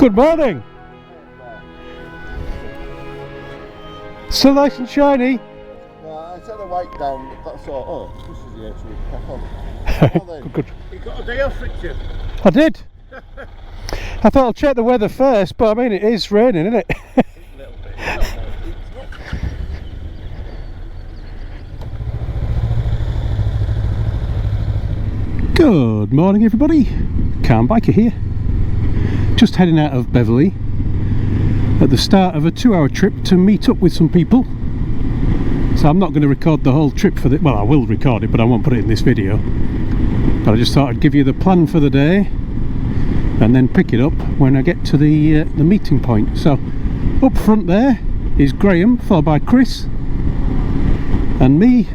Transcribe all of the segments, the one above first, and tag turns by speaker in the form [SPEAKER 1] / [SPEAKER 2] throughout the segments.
[SPEAKER 1] Good morning. Still nice and shiny.
[SPEAKER 2] I set the white down. That's all. Oh, this is the actual crack on.
[SPEAKER 1] Good.
[SPEAKER 2] You got a day off, Richard?
[SPEAKER 1] I did. I thought I'll check the weather first, but I mean it is raining, isn't it?
[SPEAKER 2] A little bit.
[SPEAKER 1] Good morning, everybody. Calm Biker here. Just heading out of Beverley at the start of a 2-hour trip to meet up with some people. So I'm not going to record the whole trip for the, well, I will record it, but I won't put it in this video. But I just thought I'd give you the plan for the day and then pick it up when I get to the meeting point. So up front there is Graham, followed by Chris, and me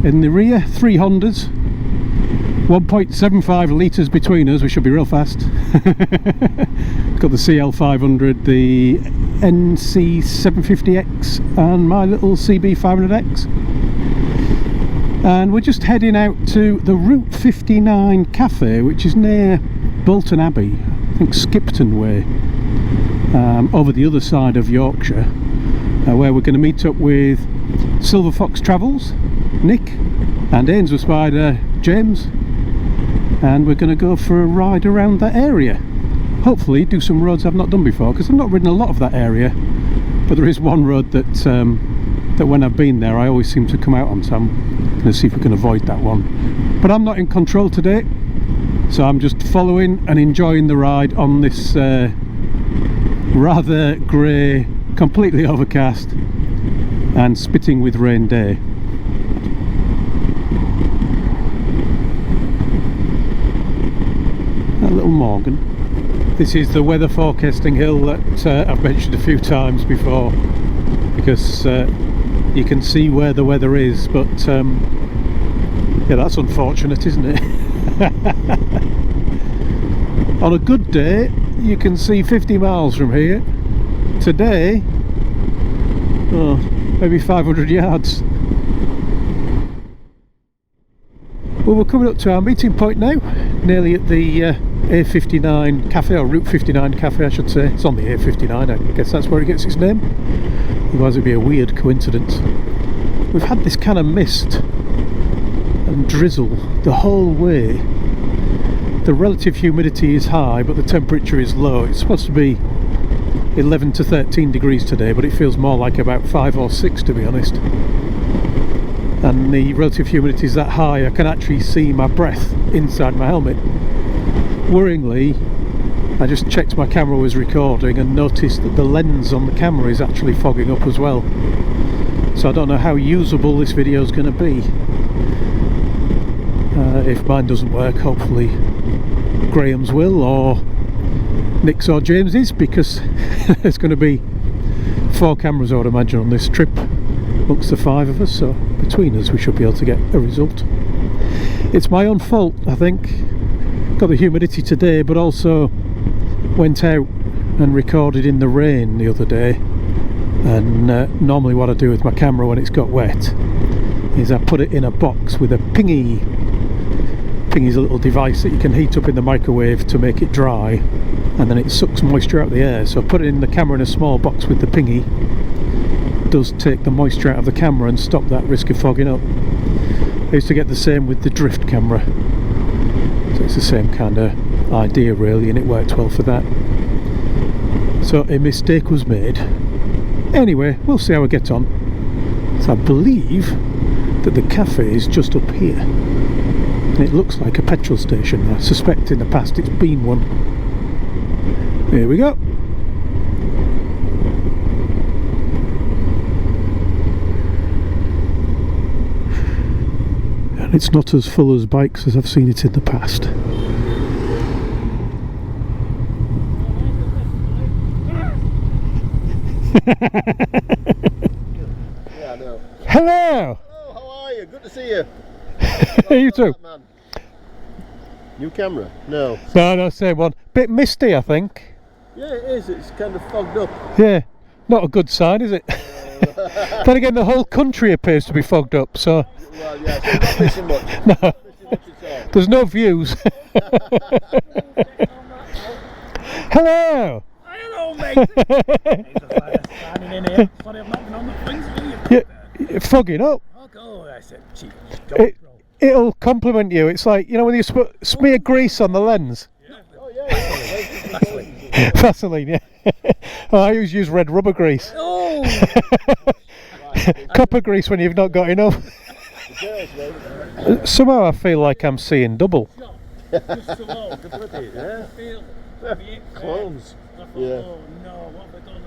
[SPEAKER 1] in the rear, 3 Hondas, 1.75 litres between us. We should be real fast. Got the CL500, the NC750X and my little CB500X, and we're just heading out to the Route 59 cafe, which is near Bolton Abbey, I think Skipton way, over the other side of Yorkshire, where we're going to meet up with Silver Fox Travels, Nick, and Ainsworth Spider, James, and we're going to go for a ride around that area. Hopefully do some roads I've not done before, because I've not ridden a lot of that area, but there is one road that that when I've been there I always seem to come out on, so I'm going to see if we can avoid that one. But I'm not in control today, so I'm just following and enjoying the ride on this rather grey, completely overcast and spitting with rain day. That little Morgan. This is the weather forecasting hill that I've mentioned a few times before, because you can see where the weather is, but yeah, that's unfortunate, isn't it? On a good day you can see 50 miles from here. Today, oh, maybe 500 yards. Well, we're coming up to our meeting point now, nearly at the A59 cafe, or Route 59 cafe I should say. It's on the A59, I guess that's where it gets its name, otherwise it'd be a weird coincidence. We've had this kind of mist and drizzle the whole way. The relative humidity is high but the temperature is low. It's supposed to be 11 to 13 degrees today, but it feels more like about 5 or 6 to be honest. And the relative humidity is that high I can actually see my breath inside my helmet. Worryingly, I just checked my camera was recording and noticed that the lens on the camera is actually fogging up as well. So I don't know how usable this video is going to be. If mine doesn't work, hopefully Graham's will, or Nick's or James's, because there's going to be 4 cameras I would imagine on this trip amongst the 5 of us, so between us we should be able to get a result. It's my own fault, I think. Got the humidity today, but also went out and recorded in the rain the other day, and normally what I do with my camera when it's got wet is I put it in a box with a pingy. Pingy's a little device that you can heat up in the microwave to make it dry, and then it sucks moisture out of the air. So I put it in the camera in a small box with the pingy. It does take the moisture out of the camera and stop that risk of fogging up. I used to get the same with the drift camera. So it's the same kind of idea really, and it worked well for that. So a mistake was made. Anyway, we'll see how we get on. So I believe that the cafe is just up here. And it looks like a petrol station. I suspect in the past it's been one. Here we go. And it's not as full as bikes as I've seen it in the past.
[SPEAKER 2] Yeah, I know.
[SPEAKER 1] Hello!
[SPEAKER 2] Hello, how are you? Good to see you.
[SPEAKER 1] You too.
[SPEAKER 2] Man. New camera? No.
[SPEAKER 1] No, same one. Bit misty, I think.
[SPEAKER 2] Yeah, it is. It's kind of fogged up.
[SPEAKER 1] Yeah, not a good sign, is it? Then again, the whole country appears to be fogged up, so...
[SPEAKER 2] Well, yeah, so you're not missing much.
[SPEAKER 1] No.
[SPEAKER 2] Not missing much at all.
[SPEAKER 1] There's no views. Hello!
[SPEAKER 3] Hello! on, mate. He's just like standing in here. Sorry, I've not been on the things for you.
[SPEAKER 1] You're fogging up.
[SPEAKER 3] Oh, God, I said, cheap. Don't
[SPEAKER 1] It'll compliment you. It's like, you know, when you smear grease on the lens.
[SPEAKER 3] Yeah.
[SPEAKER 2] Oh yeah.
[SPEAKER 1] Vaseline, yeah. Oh, I always use red rubber grease.
[SPEAKER 3] Oh!
[SPEAKER 1] Copper grease when you've not got enough. Somehow I feel like I'm seeing double.
[SPEAKER 3] Just so low.
[SPEAKER 2] Yeah.
[SPEAKER 3] Feel
[SPEAKER 2] Clones.
[SPEAKER 3] Yeah.
[SPEAKER 2] Yeah.
[SPEAKER 3] Oh, no, what have I done?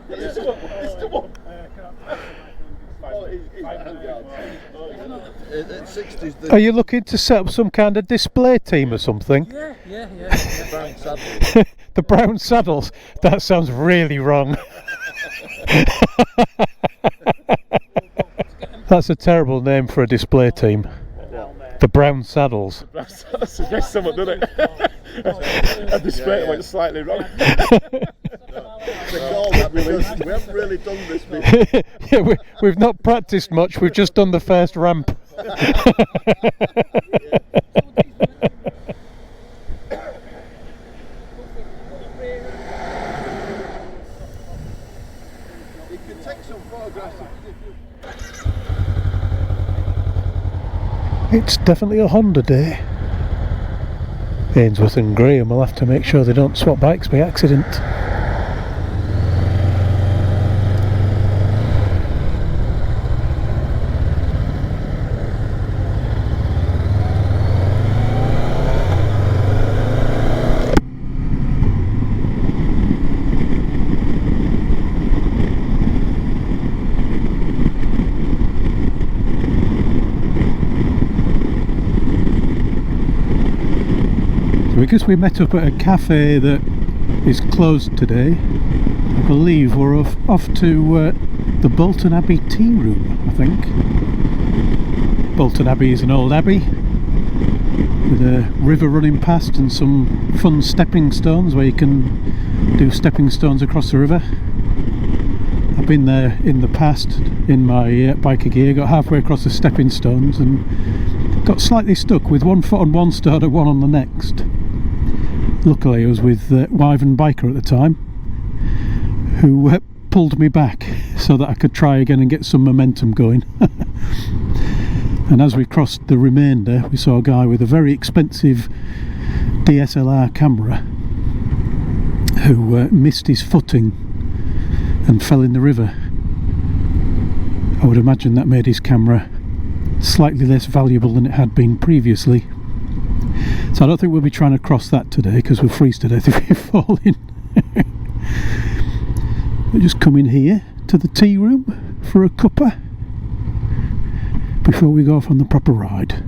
[SPEAKER 2] It's the one. At 60s,
[SPEAKER 1] Are you looking to set up some kind of display team or something?
[SPEAKER 3] Yeah.
[SPEAKER 2] brown saddle.
[SPEAKER 1] The brown saddles? That sounds really wrong. That's a terrible name for a display team. The brown saddles.
[SPEAKER 4] That suggests someone, doesn't it? A display went slightly wrong.
[SPEAKER 2] They call that because we haven't really done this before.
[SPEAKER 1] Yeah, we've not practiced much, we've just done the first ramp.
[SPEAKER 2] You can take some photographs.
[SPEAKER 1] It's definitely a Honda day. Ainsworth and Graham will have to make sure they don't swap bikes by accident. Because we met up at a cafe that is closed today, I believe we're off to the Bolton Abbey tea room, I think. Bolton Abbey is an old abbey with a river running past and some fun stepping stones where you can do stepping stones across the river. I've been there in the past in my biker gear, got halfway across the stepping stones and got slightly stuck with one foot on one stone and one on the next. Luckily I was with Wyvern Biker at the time, who pulled me back so that I could try again and get some momentum going. And as we crossed the remainder, we saw a guy with a very expensive DSLR camera who missed his footing and fell in the river. I would imagine that made his camera slightly less valuable than it had been previously. So I don't think we'll be trying to cross that today because we'll freeze to death if we fall in. We'll just come in here to the tea room for a cuppa before we go off on the proper ride.